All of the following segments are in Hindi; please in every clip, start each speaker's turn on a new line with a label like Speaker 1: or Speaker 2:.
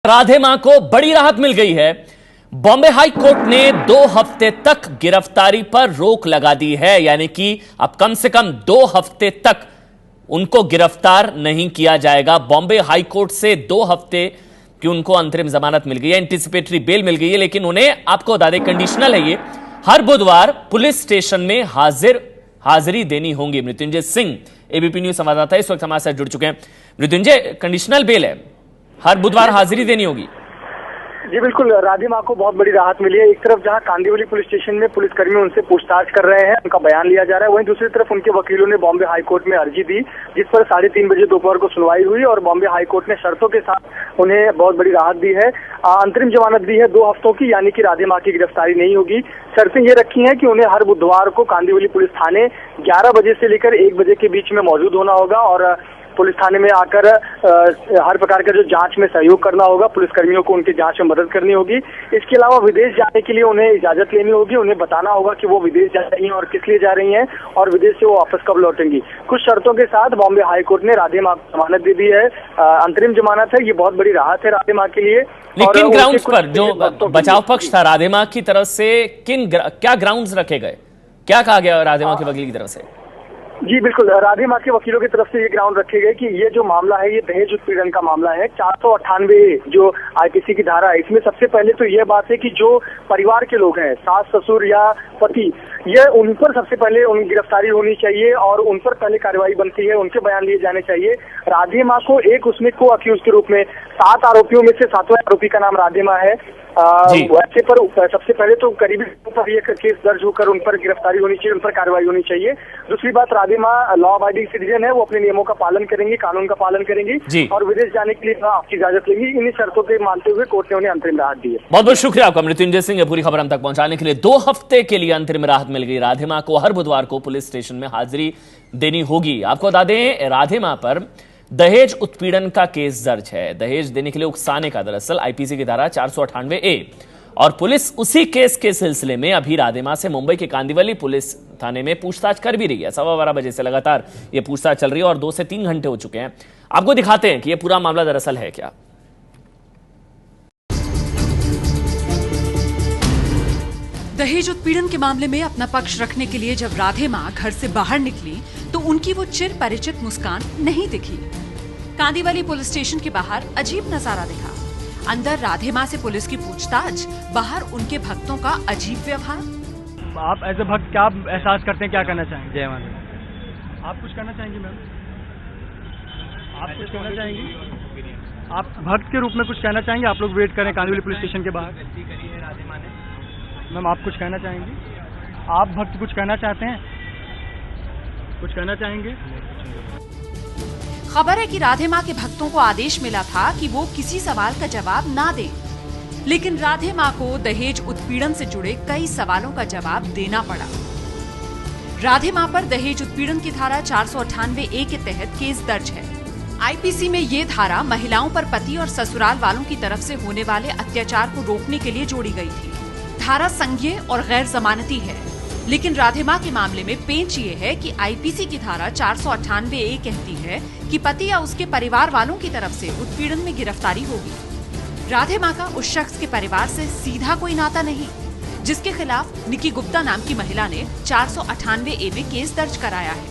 Speaker 1: राधे मां को बड़ी राहत मिल गई है। बॉम्बे हाई कोर्ट ने 2 हफ्ते तक गिरफ्तारी पर रोक लगा दी है, यानी कि अब कम से कम 2 हफ्ते तक उनको गिरफ्तार नहीं किया जाएगा। बॉम्बे हाई कोर्ट से 2 हफ्ते की उनको अंतरिम जमानत मिल गई है, एंटीसिपेटरी बेल मिल गई है, लेकिन उन्हें आपको बता दें कंडीशनल है ये, हर बुधवार पुलिस स्टेशन में हाजिरी देनी होगी। मृत्युंजय सिंह एबीपी न्यूज संवाददाता इस वक्त हमारे साथ जुड़ चुके हैं। मृत्युंजय, कंडीशनल बेल है, हर बुधवार हाजिरी देनी होगी।
Speaker 2: जी बिल्कुल, राधे मां को बहुत बड़ी राहत मिली है। एक तरफ जहां कांदिवली पुलिस स्टेशन में पुलिसकर्मी उनसे पूछताछ कर रहे हैं, उनका बयान लिया जा रहा है, वहीं दूसरी तरफ उनके वकीलों ने बॉम्बे हाई कोर्ट में अर्जी दी, जिस पर 3:30 बजे दोपहर को सुनवाई हुई और बॉम्बे हाई कोर्ट ने शर्तों के साथ उन्हें बहुत बड़ी राहत दी है। अंतरिम जमानत दी है 2 हफ्तों की, यानी कि राधे मां की गिरफ्तारी नहीं होगी। शर्तें ये रखी हैं कि उन्हें हर बुधवार को कांदिवली पुलिस थाने 11 बजे से लेकर 1 बजे के बीच में मौजूद होना होगा और पुलिस थाने में आकर हर प्रकार का जो जांच में सहयोग करना होगा, पुलिसकर्मियों को उनकी जांच में मदद करनी होगी। इसके अलावा विदेश जाने के लिए उन्हें इजाजत लेनी होगी, उन्हें बताना होगा कि वो विदेश जा रही हैं और किस लिए जा रही हैं और विदेश से वो वापस कब लौटेंगी। कुछ शर्तों के साथ बॉम्बे हाई कोर्ट ने राधे मां को जमानत दे दी है, अंतरिम जमानत है। ये बहुत बड़ी राहत है राधे मां के लिए।
Speaker 1: किन ग्राउंड्स पर जो बचाव पक्ष था राधे मां की तरफ से, क्या ग्राउंड्स रखे गए, क्या कहा गया राधे मां के वकील की तरफ से?
Speaker 2: जी बिल्कुल, राधे मां के वकीलों की तरफ से ये ग्राउंड रखे गए कि ये जो मामला है ये दहेज उत्पीड़न का मामला है। 498 जो आईपीसी की धारा है, इसमें सबसे पहले तो ये बात है कि जो परिवार के लोग हैं, सास ससुर या पति, ये उन पर सबसे पहले उनकी गिरफ्तारी होनी चाहिए और उन पर पहले कार्रवाई बनती है, उनके बयान लिए जाने चाहिए। राधे मां को एक उसमें को अक्यूज के रूप में 7 आरोपियों में से 7वां आरोपी का नाम राधे मां है। वैसे पर सबसे पहले तो करीबी पर ये केस दर्ज होकर उन पर गिरफ्तारी होनी चाहिए, उन पर कार्रवाई होनी चाहिए। दूसरी बात, राधे मां लॉ अबाइडिंग सिटीजन है, वो अपने नियमों का पालन करेंगी, कानून का पालन करेंगी और विदेश जाने के लिए आपकी इजाजत लेंगी। इन्हीं शर्तों के मानते हुए कोर्ट ने उन्हें अंतरिम राहत दी है।
Speaker 1: बहुत बहुत शुक्रिया आपका मृत्युंजय सिंह, पूरी खबर हम तक पहुंचाने के लिए। 2 हफ्ते के लिए अंतरिम राहत मिल गई। राधे मां को हर बुधवार को पुलिस स्टेशन में हाजिरी देनी होगी। आपको बता दें, राधे मां पर दहेज उत्पीड़न का केस दर्ज है, दहेज देने के लिए उकसाने का, दरअसल आईपीसी की धारा 498A, और पुलिस उसी केस के सिलसिले में अभी राधे मां से मुंबई के कांदिवली पुलिस थाने में पूछताछ कर भी रही है। 12:15 बजे से लगातार यह पूछताछ चल रही है और 2 से 3 घंटे हो चुके हैं। आपको दिखाते हैं कि यह पूरा मामला दरअसल है क्या।
Speaker 3: दहेज उत्पीड़न के मामले में अपना पक्ष रखने के लिए जब राधे मां घर से बाहर निकली तो उनकी वो चिर परिचित मुस्कान नहीं दिखी। कांदिवली पुलिस स्टेशन के बाहर अजीब नजारा दिखा। अंदर राधे मां से पुलिस की पूछताछ, बाहर उनके भक्तों का अजीब व्यवहार।
Speaker 4: आप एज ए भक्त क्या एहसास करते हैं, क्या करना चाहेंगे? जय माता। आप कुछ करना चाहेंगे मैम? आप कुछ कहना चाहेंगे? आप भक्त के रूप में कुछ कहना चाहेंगे? आप लोग वेट करें कांदिवली पुलिस स्टेशन के बाहर। मैम आप कुछ कहना चाहेंगे? आप भक्त कुछ कहना चाहते हैं? कुछ कहना चाहेंगे?
Speaker 3: खबर है कि राधे मां के भक्तों को आदेश मिला था कि वो किसी सवाल का जवाब ना दें, लेकिन राधे मां को दहेज उत्पीड़न से जुड़े कई सवालों का जवाब देना पड़ा। राधे मां पर दहेज उत्पीड़न की धारा 498A के तहत केस दर्ज है। आईपीसी में ये धारा महिलाओं पर पति और ससुराल वालों की तरफ से होने वाले अत्याचार को रोकने के लिए जोड़ी गई थी। धारा संज्ञेय और गैर जमानती है, लेकिन राधे मां के मामले में पेंच ये है कि आईपीसी की धारा 498A कहती है कि पति या उसके परिवार वालों की तरफ से उत्पीड़न में गिरफ्तारी होगी। राधे मां का उस शख्स के परिवार से सीधा कोई नाता नहीं, जिसके खिलाफ निकी गुप्ता नाम की महिला ने 498A में केस दर्ज कराया है।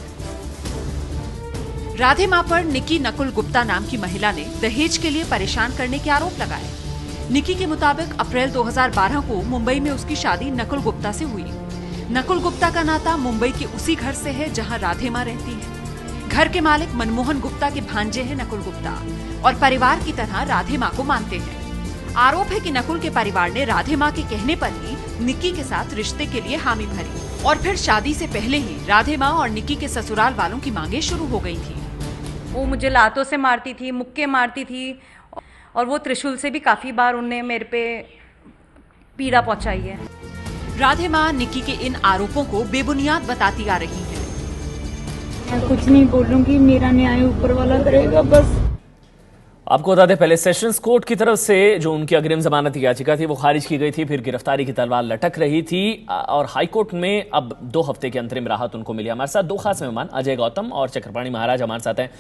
Speaker 3: राधे मां पर निकी नकुल गुप्ता नाम की महिला ने दहेज के लिए परेशान करने के आरोप लगाए। निकी के मुताबिक अप्रैल 2012 को मुंबई में उसकी शादी नकुल गुप्ता से हुई। नकुल गुप्ता का नाता मुंबई के उसी घर से है जहां राधे मां रहती है। घर के मालिक मनमोहन गुप्ता के भांजे हैं नकुल गुप्ता और परिवार की तरह राधे मां को मानते हैं। आरोप है कि नकुल के परिवार ने राधे मां के कहने पर ही निक्की के साथ रिश्ते के लिए हामी भरी और फिर शादी से पहले ही राधे मां और निक्की के ससुराल वालों की मांगे शुरू हो गई थी।
Speaker 5: वो मुझे लातों से मारती थी, मुक्के मारती थी और वो त्रिशूल से भी काफी बार उनने मेरे पे पीड़ा पहुंचाई है।
Speaker 3: राधे मां निक्की के इन आरोपों को बेबुनियाद बताती आ रही है।
Speaker 6: मैं कुछ नहीं बोलूंगी, मेरा न्याय ऊपर वाला करेगा बस।
Speaker 1: आपको बता दें, पहले सेशंस कोर्ट की तरफ से जो उनकी अग्रिम जमानत याचिका थी वो खारिज की गई थी, फिर गिरफ्तारी की तलवार लटक रही थी और हाईकोर्ट में अब 2 हफ्ते की अंतरिम राहत उनको मिली। हमारे साथ 2 खास मेहमान अजय गौतम और चक्रपाणी महाराज हमारे साथ हैं।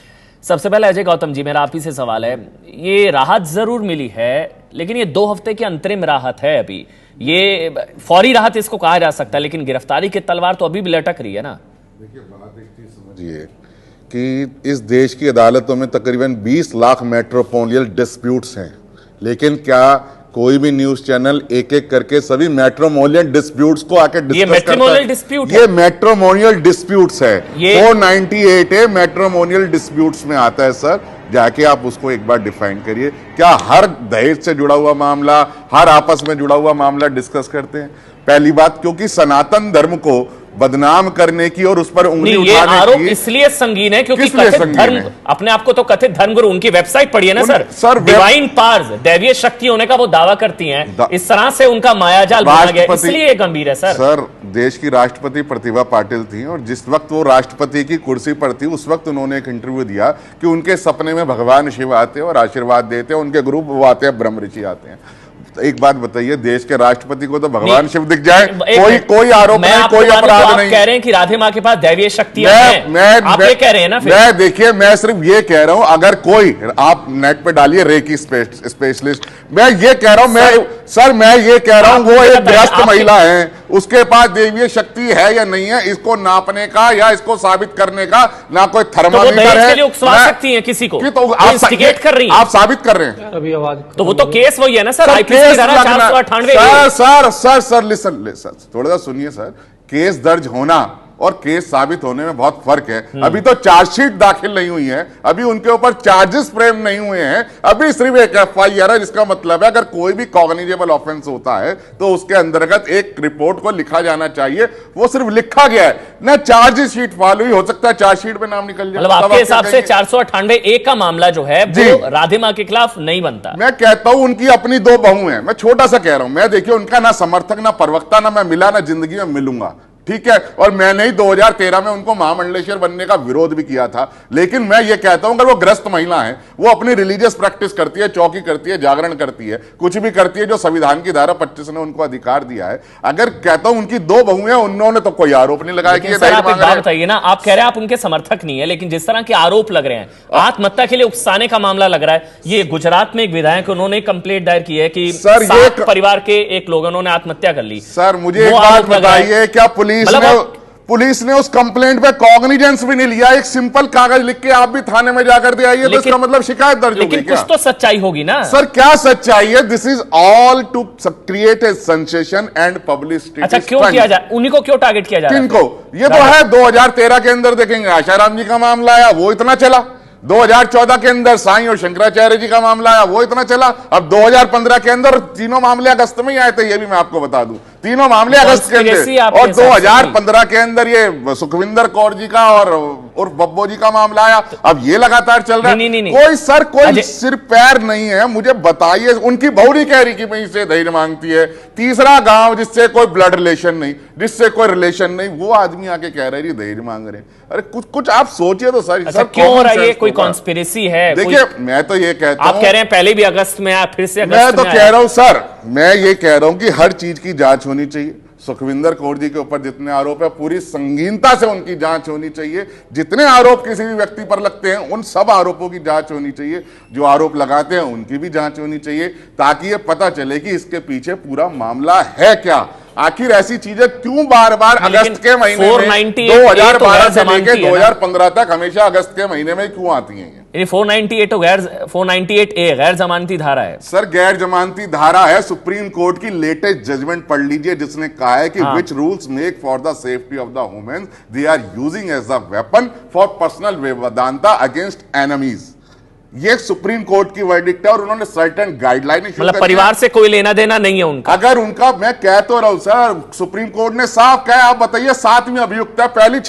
Speaker 1: सबसे पहले अजय गौतम जी, मेरा आप ही से सवाल है, ये राहत जरूर मिली है लेकिन ये 2 हफ्ते की अंतरिम राहत है, अभी ये फौरी राहत इसको कहा जा सकता है, लेकिन गिरफ्तारी की तलवार तो अभी भी लटक रही है ना।
Speaker 7: देखिए, बात एक चीज समझिए कि इस देश की अदालतों में तकरीबन 20 लाख मेट्रोपोलियल डिस्प्यूट्स हैं, लेकिन क्या कोई भी न्यूज चैनल एक एक करके सभी मेट्रोपोलियल डिस्प्यूट्स को आके डिस्कस करता है?
Speaker 1: डिस्प्यूट
Speaker 7: ये मेट्रोपोलियल डिस्प्यूट्स है,
Speaker 1: ये
Speaker 7: 498 है, मेट्रोपोलियल डिस्प्यूट्स में आता है सर। जाके आप उसको एक बार डिफाइन करिए। क्या हर दहेज से जुड़ा हुआ मामला, हर आपस में जुड़ा हुआ मामला डिस्कस करते हैं? पहली बात, क्योंकि सनातन धर्म को बदनाम करने की और उस पर उंगली उठाने
Speaker 1: आरोप
Speaker 7: की
Speaker 1: इसलिए संगीन है क्योंकि
Speaker 7: किस लिए
Speaker 1: कथित
Speaker 7: संगीन
Speaker 1: धर्म,
Speaker 7: है?
Speaker 1: अपने आप को तो कथित धर्मगुरु, उनकी वेबसाइट पढ़िए ना सर, डिवाइन पावर्स, दैवीय शक्ति होने का वो दावा करती हैं, इस तरह से उनका मायाजाल बना गया, इसलिए गंभीर है सर।
Speaker 7: देश की राष्ट्रपति प्रतिभा पाटिल थी और जिस वक्त वो राष्ट्रपति की कुर्सी पर थी उस वक्त उन्होंने एक इंटरव्यू दिया कि उनके सपने में भगवान शिव आते हैं और आशीर्वाद देते हैं, उनके गुरु वो आते हैं, ब्रह्म ऋषि आते हैं। एक बात बताइए, देश के राष्ट्रपति को तो भगवान शिव दिख जाए, कोई आरोप नहीं, कोई अपराध नहीं।
Speaker 1: कह रहे हैं कि राधे मां के पास दैवीय शक्तियां हैं, आप ये कह रहे हैं ना?
Speaker 7: मैं देखिए, मैं सिर्फ ये कह रहा हूं, अगर कोई, आप नेट पे डालिए रेकी स्पेशलिस्ट, मैं ये कह रहा हूं, मैं ये कह रहा हूं वो एक ग्रस्त महिला है, उसके पास दैवीय शक्ति है या नहीं है, इसको नापने का या इसको साबित करने का ना कोई थर्मामीटर है।
Speaker 1: उकसवा सकती है किसी को,
Speaker 7: तो आप
Speaker 1: इंस्टिगेट कर रही हैं,
Speaker 7: आप साबित कर रहे हैं।
Speaker 4: अभी आवाज
Speaker 1: तो वो तो केस वही है ना सर, IPC की धारा 498।
Speaker 7: सर लिसन, थोड़ा सा सुनिए सर। केस दर्ज होना और केस साबित होने में बहुत फर्क है। अभी तो चार्जशीट दाखिल नहीं हुई है, अभी उनके ऊपर चार्जेस फ्रेम नहीं हुए हैं, अभी सिर्फ एक FIR है, जिसका मतलब है अगर कोई भी कॉग्निजेबल ऑफेंस होता है तो उसके अंतर्गत एक रिपोर्ट को लिखा जाना चाहिए, वो सिर्फ लिखा गया है ना, चार्जशीट फाइल हुई, हो सकता है चार्जशीट में नाम निकल जाए।
Speaker 1: मतलब आपके हिसाब से 498A का मामला जो है वो राधे मां के खिलाफ नहीं बनता?
Speaker 7: मैं कहता हूं उनकी अपनी 2 बहू हैं, मैं छोटा सा कह रहा हूं, मैं देखिए उनका ना समर्थक ना प्रवक्ता ना मैं मिला ना जिंदगी में मिलूंगा, ठीक है, और मैंने ही 2013 में उनको महामंडलेश्वर बनने का विरोध भी किया था, लेकिन मैं ये कहता हूं अगर वो ग्रस्त महिला है, वो अपनी रिलीजियस प्रैक्टिस करती है, चौकी करती है, जागरण करती है, कुछ भी करती है जो संविधान की धारा 25 ने उनको अधिकार दिया है, अगर कहता हूं उनकी 2 बहुएं, उन्होंने तो कोई आरोप नहीं लगाया कि ये दहेज मांग रहे हैं।
Speaker 1: बताइए ना, आप कह रहे हैं आप उनके समर्थक नहीं है, लेकिन जिस तरह के आरोप लग रहे हैं, आत्महत्या के लिए उकसाने का मामला लग रहा है, ये गुजरात में एक विधायक, उन्होंने कंप्लेंट दायर की है कि 7 परिवार के एक लोग उन्होंने आत्महत्या कर ली।
Speaker 7: सर मुझे एक बात बताइए, क्या पुलिस ने उस कंप्लेंट पे कॉग्निजेंस भी नहीं लिया? एक सिंपल कागज लिख के आप भी थाने में जाकर दे आइए, तो इसका मतलब शिकायत दर्ज होगी क्या?
Speaker 1: लेकिन कुछ तो सच्चाई होगी ना
Speaker 7: सर। क्या सच्चाई है? This is all to create a sensation and publicity.
Speaker 1: अच्छा, क्यों किया जाए? उन्हीं को क्यों टारगेट किया जा रहा है?
Speaker 7: किनको? ये तो है 2013 के अंदर देखेंगे आशाराम जी का मामला आया, वो इतना चला। 2014 के अंदर साईं और शंकराचार्य जी का मामला आया, वो इतना चला। अब 2015 के अंदर तीनों मामले अगस्त में ही आए थे, ये भी मैं आपको बता दूं, तीनों मामले अगस्त के अंदर। और 2015 के अंदर ये सुखविंदर कौर जी का और बब्बो जी का मामला आया। अब ये लगातार चल रहा है। कोई सर कोई सिर पैर नहीं है। मुझे बताइए, उनकी बहू नहीं कह रही कि मैं इससे दहेज मांगती है। तीसरा गांव जिससे कोई ब्लड रिलेशन नहीं, जिससे कोई रिलेशन नहीं, वो आदमी आके कह रहे हैं दहेज मांग रहे हैं। अरे कुछ आप सोचिए तो सर।
Speaker 1: अच्छा, क्यों हो रहा है? ये कोई कॉन्स्पिरेसी है?
Speaker 7: देखिए, मैं तो ये कहता हूं,
Speaker 1: आप कह रहे हैं पहले भी अगस्त में आया, फिर से अगस्त
Speaker 7: मैं तो
Speaker 1: में
Speaker 7: कह रहा हूं सर, मैं ये कह रहा हूं कि हर चीज की जांच होनी चाहिए। सुखविंदर कौर जी के ऊपर जितने आरोप है पूरी संगीनता से उनकी जांच होनी चाहिए। जितने आरोप किसी भी व्यक्ति पर लगते हैं उन सब आरोपों की जांच होनी चाहिए। जो आरोप लगाते हैं उनकी भी जांच होनी चाहिए, ताकि ये पता चले कि इसके पीछे पूरा मामला है क्या। आखिर ऐसी चीजें क्यों बार बार अगस्त के महीने में 2012 से लेकर 2015 तक हमेशा अगस्त के महीने में क्यों आती हैं?
Speaker 1: 498A गैर जमानती धारा है
Speaker 7: सर। गैर जमानती धारा है। सुप्रीम कोर्ट की लेटेस्ट जजमेंट पढ़ लीजिए, जिसने कहा है कि which rules make for the safety of the women they are using as a weapon for personal vendetta against enemies. ये सुप्रीम कोर्ट की वर्डिक्ट है और उन्होंने सर्टेन गाइडलाइन,
Speaker 1: मतलब परिवार से कोई लेना देना नहीं है उनका।
Speaker 7: अगर उनका, मैं कह तो रहा हूं सर, सुप्रीम कोर्ट ने साफ कहा। आप बताइए, 7वीं अभियुक्त है, पहली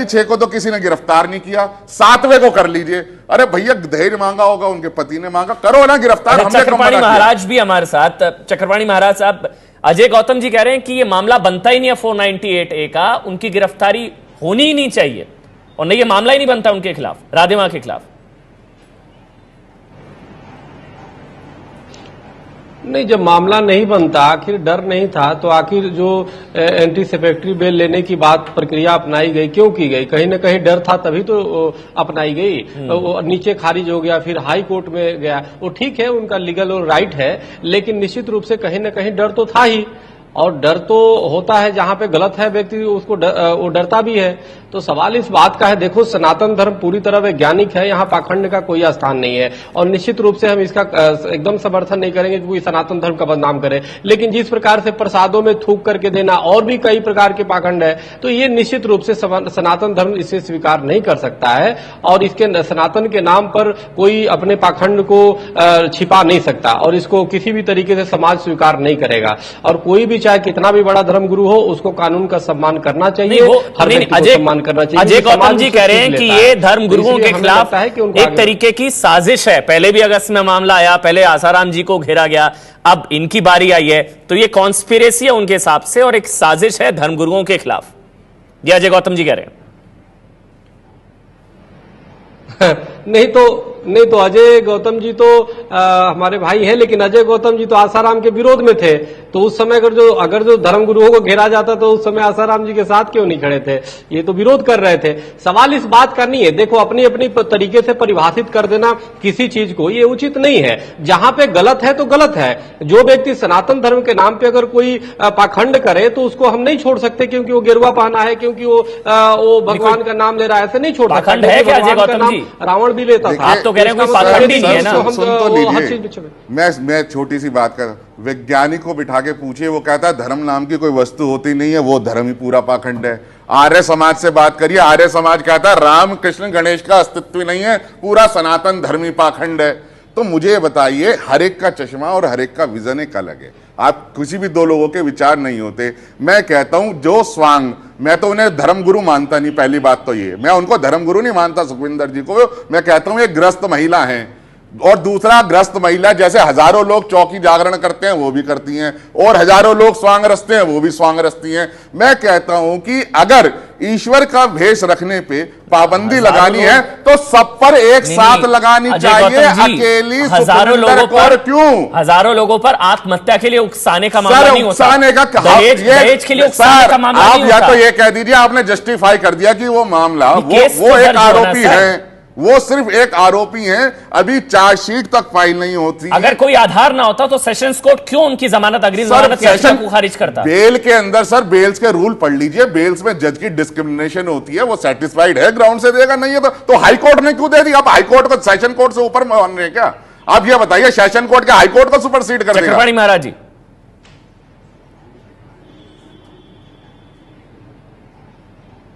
Speaker 7: 6 को तो किसी ने गिरफ्तार नहीं किया, 7वें को कर लीजिए। अरे भैया, दहेज मांगा होगा, उनके पति ने मांगा, करो ना गिरफ्तार।
Speaker 1: चक्रपाणी महाराज भी हमारे साथ। चक्रपाणी महाराज साहब, अजय गौतम जी कह रहे हैं कि ये मामला बनता ही नहीं है 498A का, उनकी गिरफ्तारी होनी ही नहीं चाहिए, और नहीं, ये मामला ही नहीं बनता उनके खिलाफ, राधे मां के खिलाफ।
Speaker 8: नहीं, जब मामला नहीं बनता, आखिर डर नहीं था, तो आखिर जो एंटीसेफेक्टरी बेल लेने की बात प्रक्रिया अपनाई गई क्यों की गई? कहीं न कहीं डर था तभी तो अपनाई गई। वो नीचे खारिज हो गया, फिर हाई कोर्ट में गया। वो ठीक है, उनका लीगल और राइट है, लेकिन निश्चित रूप से कहीं न कहीं डर तो था ही। और डर तो होता है जहां पे गलत है व्यक्ति उसको वो डरता भी है। तो सवाल इस बात का है, देखो सनातन धर्म पूरी तरह वैज्ञानिक है, यहाँ पाखंड का कोई स्थान नहीं है। और निश्चित रूप से हम इसका एकदम समर्थन नहीं करेंगे कि कोई सनातन धर्म का बदनाम करे, लेकिन जिस प्रकार से प्रसादों में थूक करके देना और भी कई प्रकार के पाखंड है, तो ये निश्चित रूप से सनातन धर्म इसे स्वीकार नहीं कर सकता है। और इसके सनातन के नाम पर कोई अपने पाखंड को छिपा नहीं सकता, और इसको किसी भी तरीके से समाज स्वीकार नहीं करेगा। और कोई भी चाहे कितना भी बड़ा धर्मगुरु हो, उसको कानून का सम्मान करना चाहिए, हर व्यक्ति को सम्मान करना चाहिए।
Speaker 1: अजय गौतम जी कह रहे हैं कि ये धर्म गुरुओं के खिलाफ एक तरीके की साजिश है। पहले भी अगस्त में मामला आया, पहले आसाराम जी को घेरा गया, अब इनकी बारी आई है, तो ये कॉन्स्पिरेसी है उनके हिसाब से और एक साजिश है धर्मगुरुओं के खिलाफ, ये अजय गौतम जी कह रहे हैं।
Speaker 8: नहीं तो अजय गौतम जी तो हमारे भाई हैं, लेकिन अजय गौतम जी तो आसाराम के विरोध में थे। तो उस समय अगर जो धर्मगुरुओं को घेरा जाता तो उस समय आसाराम जी के साथ क्यों नहीं खड़े थे? ये तो विरोध कर रहे थे। सवाल इस बात का नहीं है, देखो अपनी अपनी तरीके से परिभाषित कर देना किसी चीज को, ये उचित नहीं है। जहां पे गलत है तो गलत है। जो व्यक्ति सनातन धर्म के नाम पे अगर कोई पाखंड करे तो उसको हम नहीं छोड़ सकते क्योंकि वो गेरुआ पहना है, क्योंकि वो भगवान का नाम ले रहा है, ऐसे नहीं छोड़ सकते। रावण भी लेता था।
Speaker 1: आप तो कह रहे हैं कोई पाखंड ही नहीं है ना।
Speaker 7: सुन तो लीजिए, मैं छोटी सी बात कर, वैज्ञानिक को बिठा के पूछिए, वो कहता है धर्म नाम की कोई वस्तु होती नहीं है, वो धर्म ही पूरा पाखंड है। आर्य समाज से बात करिए, आर्य समाज कहता है राम कृष्ण गणेश का अस्तित्व नहीं है, पूरा सनातन धर्म ही पाखंड है। तो मुझे बताइए, हर एक का चश्मा और हर एक का विजन एक अलग है। आप किसी भी दो लोगों के विचार नहीं होते। मैं कहता हूं जो स्वांग, मैं तो उन्हें धर्मगुरु मानता नहीं, पहली बात तो ये, मैं उनको धर्मगुरु नहीं मानता सुखविंदर जी को। मैं कहता हूं ये ग्रस्त महिला हैं। और दूसरा, ग्रस्त महिला जैसे हजारों लोग चौकी जागरण करते हैं वो भी करती हैं, और हजारों लोग स्वांग रचते हैं वो भी स्वांग रचती हैं। मैं कहता हूं कि अगर ईश्वर का भेष रखने पे पाबंदी लगानी है तो सब पर एक साथ लगानी चाहिए। अकेली
Speaker 1: हजारों लोगों पर क्यों? हजारों लोगों पर आत्महत्या के लिए उकसाने का मामला नहीं होता। दहेज के लिए उकसाने का मामला नहीं होता।
Speaker 7: आप या तो ये कह दीजिए, आपने जस्टिफाई कर दिया कि वो मामला वो एक आरोपी है, वो सिर्फ एक आरोपी हैं, अभी चार्जशीट तक फाइल नहीं होती।
Speaker 1: अगर कोई आधार ना होता तो सेशंस कोर्ट क्यों उनकी जमानत अग्रिम जमानत याचिका को खारिज करता?
Speaker 7: बेल के अंदर सर, बेल्स के रूल पढ़ लीजिए, बेल्स में जज की डिस्क्रिमिनेशन होती है, वो सेटिस्फाइड है ग्राउंड से देगा, नहीं है तो हाई कोर्ट ने क्यों दे दी? आप हाई कोर्ट को सेशन कोर्ट से ऊपर मान रहे हैं क्या? आप ये बताइए, सेशन कोर्ट के हाई कोर्ट को सुपरसीड कर देगा?
Speaker 1: चक्रपाणी महाराज जी,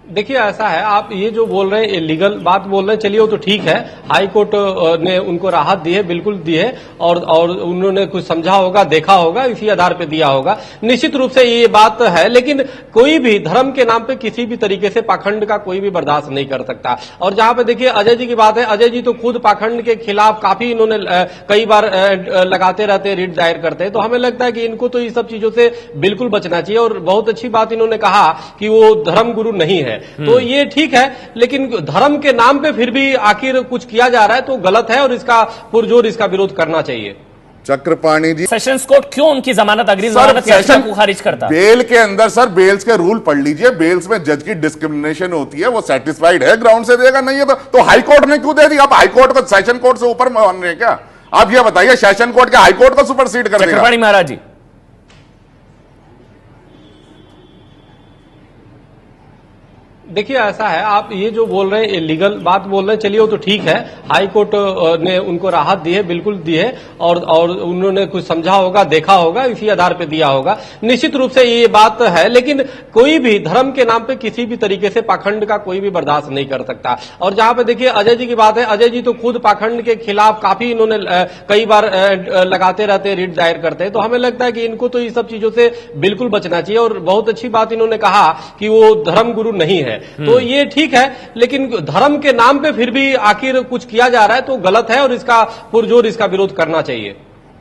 Speaker 8: देखिए ऐसा है, आप ये जो बोल रहे हैं लीगल बात बोल रहे हैं, चलिए वो तो ठीक है, हाई कोर्ट ने उनको राहत दी है, बिल्कुल दी है, और उन्होंने कुछ समझा होगा, देखा होगा, इसी आधार पे दिया होगा। निश्चित रूप से ये बात है, लेकिन कोई भी धर्म के नाम पे किसी भी तरीके से पाखंड का कोई भी बर्दाश्त नहीं कर सकता। और जहां पे देखिए अजय जी की बात है, अजय जी तो खुद पाखंड के खिलाफ काफी इन्होंने कई बार लगाते रहते, रिट दायर करते हैं। तो हमें लगता है कि इनको तो ये सब चीजों से बिल्कुल बचना चाहिए। और बहुत अच्छी बात इन्होंने कहा कि वो धर्म गुरु नहीं है, तो ये ठीक है, लेकिन धर्म के नाम पे फिर भी आखिर कुछ किया जा रहा है तो गलत है, और इसका पुरजोर इसका विरोध करना चाहिए।
Speaker 7: चक्रपाणी जी,
Speaker 1: सेशंस कोर्ट क्यों उनकी जमानत अग्रिम जमानत याचिका को खारिज करता?
Speaker 7: बेल के अंदर सर, बेल्स के रूल पढ़ लीजिए, बेल्स में जज की डिस्क्रिमिनेशन होती है, वो सेटिस्फाइड है ग्राउंड से देगा, नहीं है तो हाई कोर्ट ने क्यों दे दी? आप हाई कोर्ट को सेशन कोर्ट से ऊपर मान रहे हैं क्या? आप ये बताइए, सेशन कोर्ट के हाई कोर्ट को सुपरसीड कर देगा?
Speaker 1: चक्रपाणी महाराज जी,
Speaker 8: देखिए ऐसा है, आप ये जो बोल रहे हैं लीगल बात बोल रहे हैं, चलिए वो तो ठीक है, हाई कोर्ट ने उनको राहत दी है, बिल्कुल दी है, और उन्होंने कुछ समझा होगा, देखा होगा, इसी आधार पे दिया होगा। निश्चित रूप से ये बात है, लेकिन कोई भी धर्म के नाम पे किसी भी तरीके से पाखंड का कोई भी बर्दाश्त नहीं कर सकता। और जहां पे देखिए अजय जी की बात है, अजय जी तो खुद पाखंड के खिलाफ काफी इन्होंने कई बार लगाते रहते, रिट दायर करते हैं। तो हमें लगता है कि इनको तो ये सब चीजों से बिल्कुल बचना चाहिए। और बहुत अच्छी बात इन्होंने कहा कि वो धर्म गुरु नहीं है, तो ये ठीक है, लेकिन धर्म के नाम पे फिर भी आखिर कुछ किया जा रहा है तो गलत है, और इसका पुरजोर इसका विरोध करना चाहिए।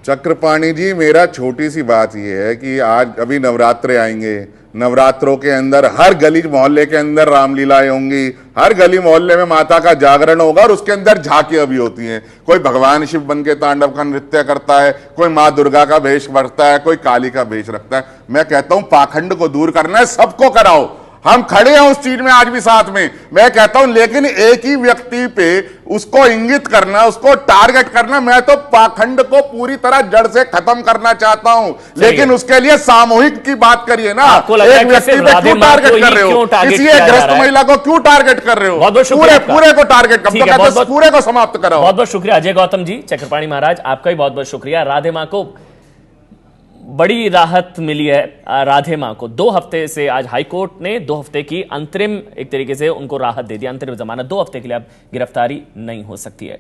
Speaker 7: चक्रपाणी जी, मेरा छोटी सी बात यह है कि आज अभी नवरात्रे आएंगे, नवरात्रों के अंदर हर गली मोहल्ले के अंदर रामलीलाएं होंगी, हर गली मोहल्ले में माता का जागरण होगा और उसके अंदर झांकियां भी होती हैं। कोई भगवान शिव बन के तांडव का नृत्य करता है, कोई माँ दुर्गा का वेश रखता है, कोई काली का वेश रखता है। मैं कहता हूं पाखंड को दूर करना है, सबको कराओ, हम खड़े हैं उस चीज में आज भी साथ में। मैं कहता हूं लेकिन एक ही व्यक्ति पे उसको इंगित करना, उसको टारगेट करना, मैं तो पाखंड को पूरी तरह जड़ से खत्म करना चाहता हूं, लेकिन उसके लिए सामूहिक की बात करिए ना। एक व्यक्ति पे क्यों टारगेट कर रहे हो? किसी एक ग्रस्त महिला को क्यों टारगेट कर रहे हो? पूरे को टारगेट कब तक? पूरे को समाप्त कराओ।
Speaker 1: बहुत बहुत शुक्रिया अजय गौतम जी। चक्रपाणी महाराज, आपका भी बहुत बहुत शुक्रिया। राधे मां को बड़ी राहत मिली है। राधे मां को 2 हफ्ते से आज हाईकोर्ट ने 2 हफ्ते की अंतरिम एक तरीके से उनको राहत दे दी, अंतरिम जमानत। 2 हफ्ते के लिए अब गिरफ्तारी नहीं हो सकती है।